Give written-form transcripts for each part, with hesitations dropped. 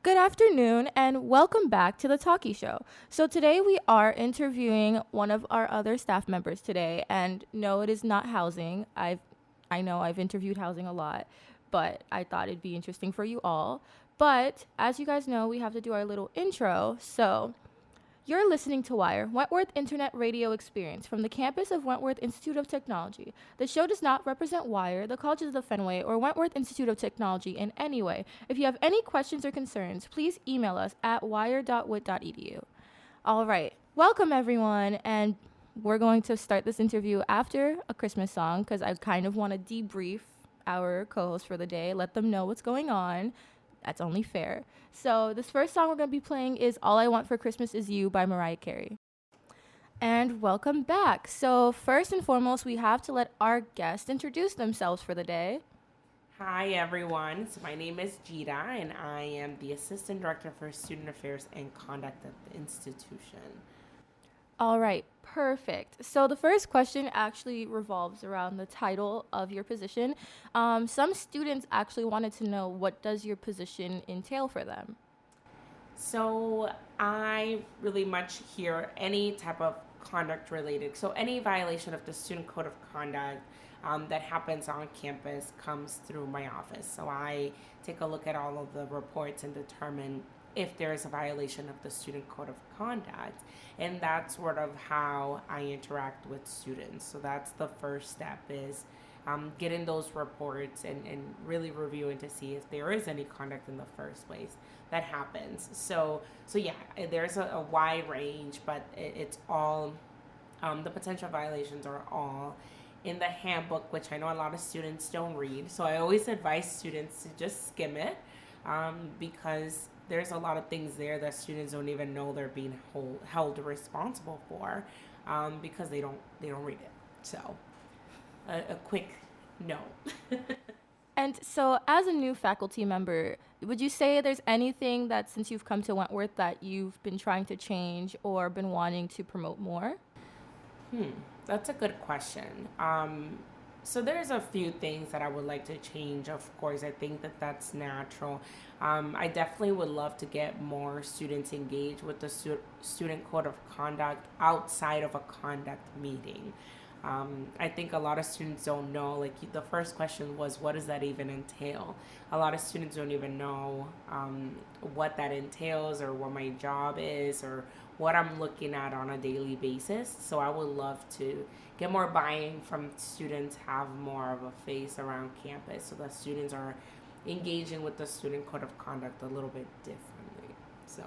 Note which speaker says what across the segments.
Speaker 1: Good afternoon and welcome back to the Taki Show. So today we are interviewing one of our other staff members today, and no, it is not housing. I know I've interviewed housing a lot, but I thought it'd be interesting for you all. But as you guys know, we have to do our little intro. So you're listening to Wire, Wentworth Internet Radio Experience from the campus of Wentworth Institute of Technology. The show does not represent Wire, the colleges of Fenway, or Wentworth Institute of Technology in any way. If you have any questions or concerns, please email us at wire.wit.edu. All right, welcome everyone, and we're going to start this interview after a Christmas song because I kind of want to debrief our co-hosts for the day, let them know what's going on. That's only fair. So this first song we're going to be playing is All I Want for Christmas Is You by Mariah Carey. And welcome back. So first and foremost, we have to let our guests introduce themselves for the day.
Speaker 2: Hi everyone, so my name is Yihra and I am the Assistant Director for Student Affairs and Conduct at the institution.
Speaker 1: All right, perfect. So the first question actually revolves around the title of your position. Some students actually wanted to know, what does your position entail for them?
Speaker 2: So I really much hear any type of conduct related, so any violation of the Student Code of Conduct that happens on campus comes through my office. So I take a look at all of the reports and determine if there is a violation of the Student Code of Conduct. And that's sort of how I interact with students. So that's the first step is getting those reports and really reviewing to see if there is any conduct in the first place that happens. So yeah, there's a wide range, but it's all, the potential violations are all in the handbook, which I know a lot of students don't read. So I always advise students to just skim it because there's a lot of things there that students don't even know they're being held responsible for because they don't read it. So a quick no.
Speaker 1: And so as a new faculty member, would you say there's anything that since you've come to Wentworth that you've been trying to change or been wanting to promote more?
Speaker 2: That's a good question. So there's a few things that I would like to change. Of course, I think that that's natural. I definitely would love to get more students engaged with the student code of conduct outside of a conduct meeting. I think a lot of students don't know, like the first question was, what does that even entail? A lot of students don't even know what that entails or what my job is or what I'm looking at on a daily basis. So I would love to get more buy-in from students, have more of a face around campus so that students are engaging with the student code of conduct a little bit differently. So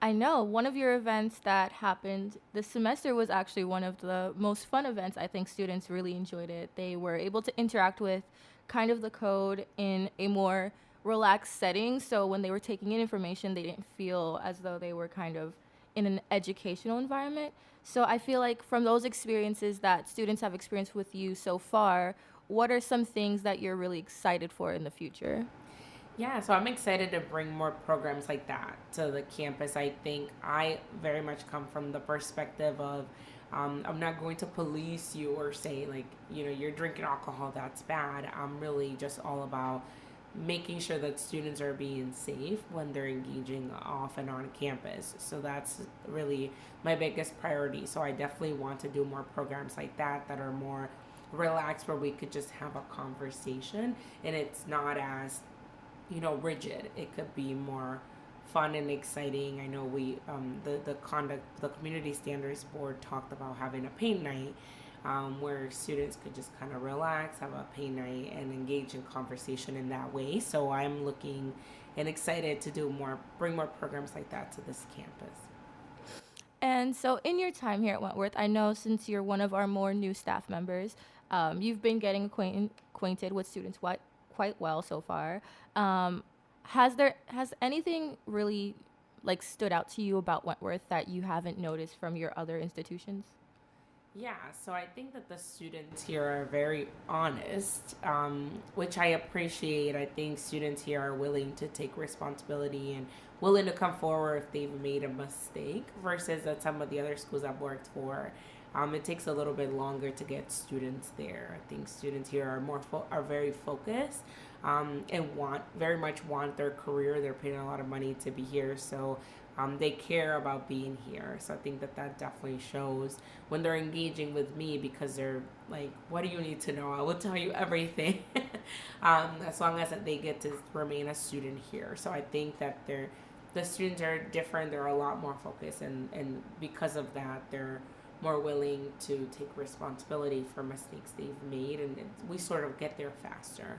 Speaker 1: I know one of your events that happened this semester was actually one of the most fun events. I think students really enjoyed it. They were able to interact with kind of the code in a more relaxed setting. So when they were taking in information, they didn't feel as though they were kind of in an educational environment. So I feel like from those experiences that students have experienced with you so far, what are some things that you're really excited for in the future?
Speaker 2: yeah, so I'm excited to bring more programs like that to the campus. I think I very much come from the perspective of I'm not going to police you or say, like, you're drinking alcohol, that's bad. I'm really just all about making sure that students are being safe when they're engaging off and on campus. So that's really my biggest priority. So I definitely want to do more programs like that are more relaxed, where we could just have a conversation and it's not as rigid. It could be more fun and exciting. I know we the community standards board talked about having a paint night where students could just kind of relax, have a paint night, and engage in conversation in that way. So I'm looking and excited to bring more programs like that to this campus.
Speaker 1: And so in your time here at Wentworth, I know since you're one of our more new staff members, you've been getting acquainted with students quite well so far. Has anything really like stood out to you about Wentworth that you haven't noticed from your other institutions?
Speaker 2: Yeah, so I think that the students here are very honest, which I appreciate. I think students here are willing to take responsibility and willing to come forward if they've made a mistake, versus at some of the other schools I've worked for. It takes a little bit longer to get students there. I think students here are very focused and very much want their career. They're paying a lot of money to be here, so they care about being here. So I think that definitely shows when they're engaging with me, because they're like, what do you need to know? I will tell you everything. As long as they get to remain a student here. So I think that the students are different. They're a lot more focused, and because of that, they're more willing to take responsibility for mistakes they've made, and we sort of get there faster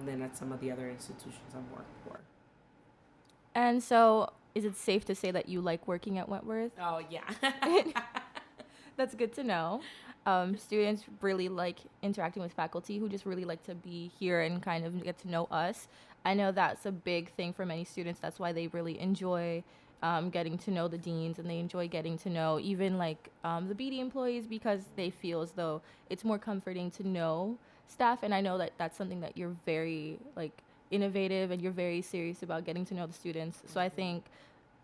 Speaker 2: than at some of the other institutions I've worked for.
Speaker 1: And so, is it safe to say that you like working at Wentworth?
Speaker 2: Oh, yeah.
Speaker 1: That's good to know. Students really like interacting with faculty who just really like to be here and kind of get to know us. I know that's a big thing for many students. That's why they really enjoy getting to know the deans, and they enjoy getting to know even like the BD employees, because they feel as though it's more comforting to know staff. And I know that that's something that you're very like innovative, and you're very serious about getting to know the students. So I think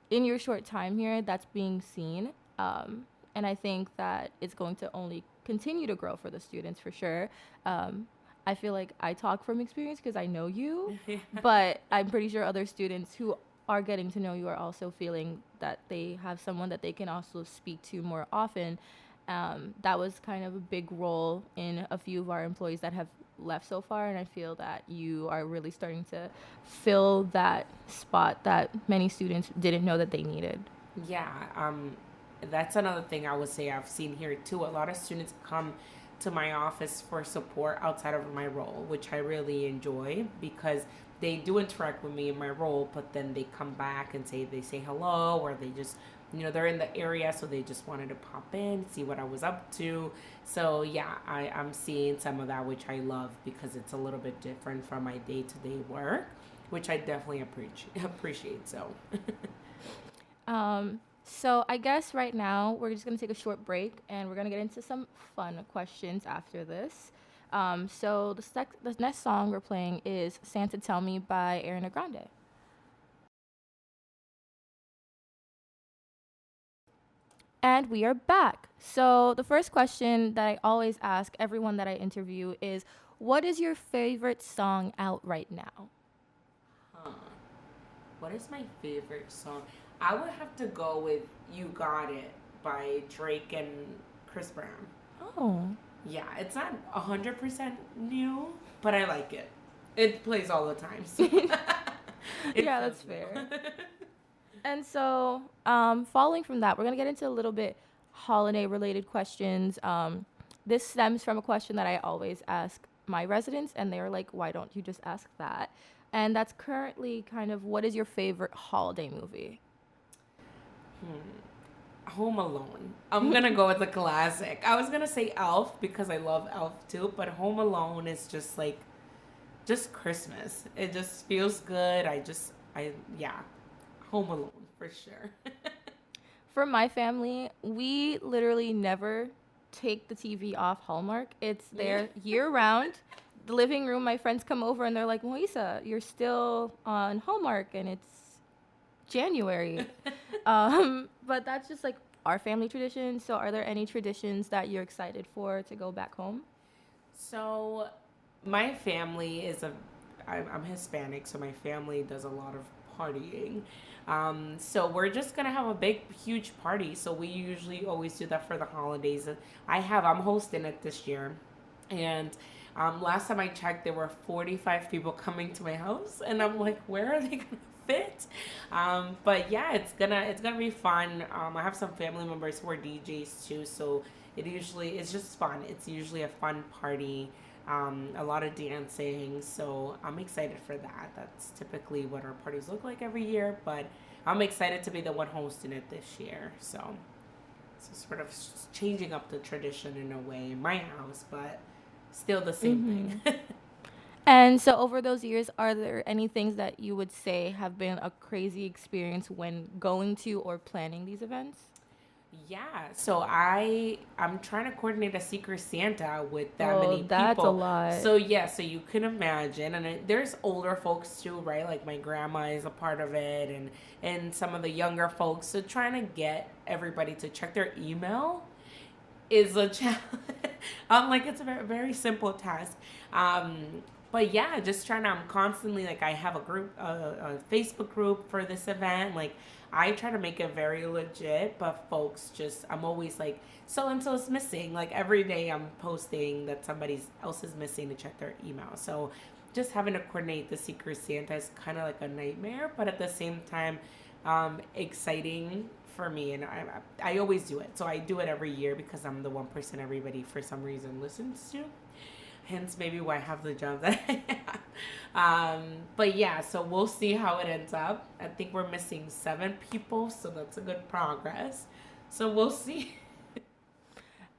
Speaker 1: in your short time here, that's being seen. And I think that it's going to only continue to grow for the students for sure. I feel like I talk from experience because I know you, but I'm pretty sure other students who are getting to know you are also feeling that they have someone that they can also speak to more often. That was kind of a big role in a few of our employees that have left so far, and I feel that you are really starting to fill that spot that many students didn't know that they needed.
Speaker 2: Yeah, that's another thing I would say I've seen here too. A lot of students come to my office for support outside of my role, which I really enjoy, because they do interact with me in my role, but then they come back and they say hello, or they just, they're in the area, so they just wanted to pop in, see what I was up to. So yeah, I'm seeing some of that, which I love, because it's a little bit different from my day-to-day work, which I definitely appreciate. So
Speaker 1: So I guess right now we're just going to take a short break, and we're going to get into some fun questions after this. So the next song we're playing is Santa Tell Me by Ariana Grande. And we are back. So the first question that I always ask everyone that I interview is, what is your favorite song out right now?
Speaker 2: Huh. What is my favorite song? I would have to go with You Got It by Drake and Chris Brown.
Speaker 1: Oh.
Speaker 2: Yeah, it's not 100% new, but I like it. It plays all the time. So
Speaker 1: Yeah, that's fair. And so, following from that, we're going to get into a little bit holiday-related questions. This stems from a question that I always ask my residents, and they're like, why don't you just ask that? And that's currently kind of, what is your favorite holiday movie?
Speaker 2: Home Alone. I'm going to go with the classic. I was going to say Elf, because I love Elf too, but Home Alone is just like, just Christmas. It just feels good. Yeah. Home Alone, for sure.
Speaker 1: For my family, we literally never take the TV off Hallmark. It's there year round. The living room, my friends come over and they're like, Moisa, you're still on Hallmark and it's January. But that's just like our family tradition. So are there any traditions that you're excited for to go back home?
Speaker 2: So my family I'm Hispanic, so my family does a lot of partying. So we're just gonna have a big, huge party. So we usually always do that for the holidays. I'm hosting it this year, and last time I checked, there were 45 people coming to my house, and I'm like, where are they gonna fit? But yeah, it's gonna be fun. I have some family members who are DJs too, so it's just fun. It's usually a fun party. A lot of dancing, so I'm excited for that. That's typically what our parties look like every year, but I'm excited to be the one hosting it this year. So sort of changing up the tradition in a way in my house, but still the same thing.
Speaker 1: And so over those years, are there any things that you would say have been a crazy experience when going to or planning these events?
Speaker 2: Yeah, so I'm trying to coordinate a Secret Santa with that many people.
Speaker 1: That's a lot.
Speaker 2: So yeah, so you can imagine, and there's older folks too, right? Like my grandma is a part of it, and some of the younger folks. So trying to get everybody to check their email is a challenge. Like it's a very, very simple task. But yeah, just trying to, I'm constantly like, I have a group, a Facebook group for this event. Like, I try to make it very legit, but folks just, I'm always like, so and so is missing. Like, every day I'm posting that somebody else is missing to check their email. So, just having to coordinate the Secret Santa is kind of like a nightmare, but at the same time, exciting for me. And I always do it. So, I do it every year because I'm the one person everybody for some reason listens to, hence maybe why I have the job that I have. But yeah, so we'll see how it ends up. I think we're missing 7 people, so that's a good progress. So we'll see.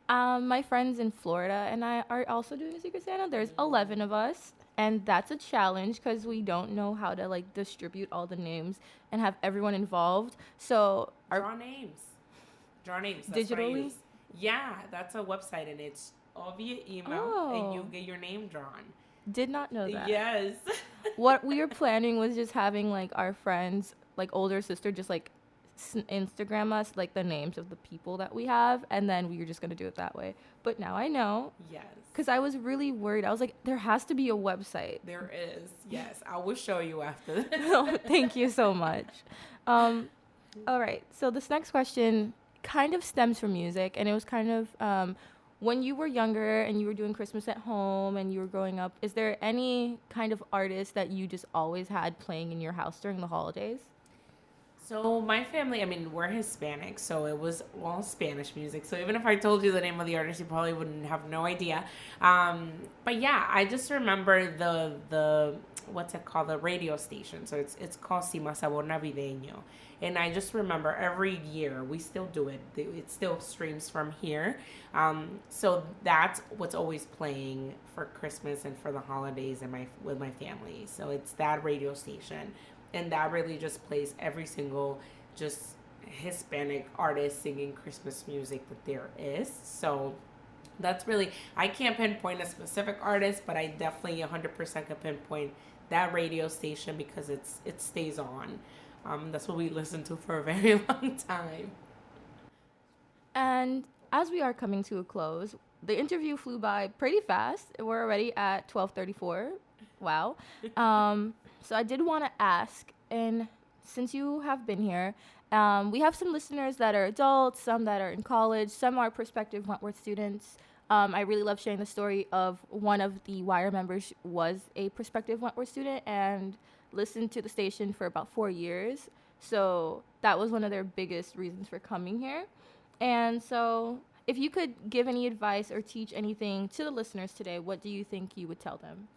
Speaker 1: My friends in Florida and I are also doing a Secret Santa. There's 11 of us, and that's a challenge because we don't know how to like distribute all the names and have everyone involved. So our
Speaker 2: Draw names. Draw names. That's what I
Speaker 1: digitally.
Speaker 2: use. Yeah, that's a website, and it's all via email, and you
Speaker 1: Oh,
Speaker 2: get your name drawn.
Speaker 1: did not know that.
Speaker 2: Yes.
Speaker 1: What we were planning was just having like our friends, like older sister, just like Instagram us like the names of the people that we have, and then we were just gonna do it that way. But now I know,
Speaker 2: Yes.
Speaker 1: because I was really worried. I was like, there has to be a website.
Speaker 2: There is. Yes. I will show you after.
Speaker 1: Oh, thank you so much. Um, all right, so this next question kind of stems from music, and it was kind of when you were younger and you were doing Christmas at home and you were growing up, is there any kind of artist that you just always had playing in your house during the holidays?
Speaker 2: So my family, I mean, we're Hispanic, so it was all Spanish music. So even if I told you the name of the artist, you probably wouldn't have no idea. But yeah, I just remember the what's it called, the radio station. So it's called Cima Sabor Navideño, and I just remember every year we still do it. It still streams from here. So that's what's always playing for Christmas and for the holidays and my with my family. So it's that radio station, and that really just plays every single just Hispanic artist singing Christmas music that there is. So that's really, I can't pinpoint a specific artist, but I definitely 100% can pinpoint that radio station because it stays on. That's what we listen to for a very long time.
Speaker 1: And as we are coming to a close, the interview flew by pretty fast. We're already at 12:34. Wow. So I did want to ask, and since you have been here, we have some listeners that are adults, some that are in college, some are prospective Wentworth students. I really love sharing the story of one of the Wire members was a prospective Wentworth student and listened to the station for about 4 years. So that was one of their biggest reasons for coming here. And so if you could give any advice or teach anything to the listeners today, what do you think you would tell them?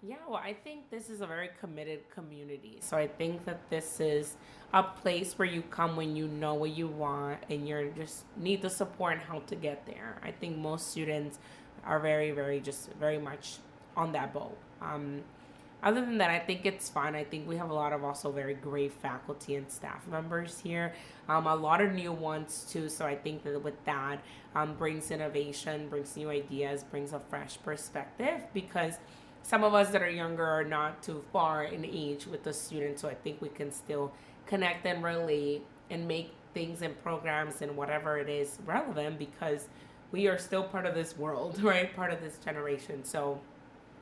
Speaker 2: Yeah, well, I think this is a very committed community. So I think that this is a place where you come when you know what you want and you're just need the support and help to get there. I think most students are very, very, just very much on that boat. Other than that, I think it's fun. I think we have a lot of also very great faculty and staff members here. A lot of new ones too. So I think that with that brings innovation, brings new ideas, brings a fresh perspective because some of us that are younger are not too far in age with the students. So I think we can still connect and relate and make things and programs and whatever it is relevant because we are still part of this world, right? Part of this generation. So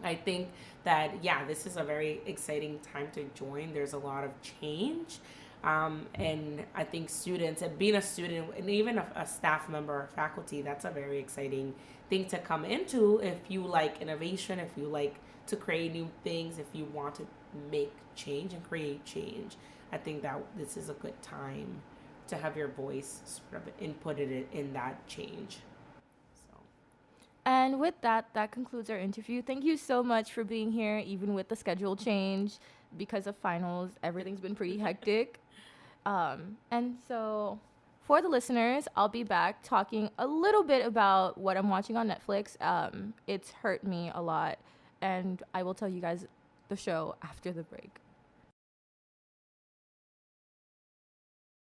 Speaker 2: I think that, yeah, this is a very exciting time to join. There's a lot of change. And I think students and being a student and even a staff member or faculty, that's a very exciting thing to come into if you like innovation, if you like to create new things, if you want to make change and create change. I think that this is a good time to have your voice sort of inputted in that change. So.
Speaker 1: And with that, that concludes our interview. Thank you so much for being here, even with the schedule change. Because of finals, everything's been pretty hectic. And so for the listeners, I'll be back talking a little bit about what I'm watching on Netflix. It's hurt me a lot. And I will tell you guys the show after the break.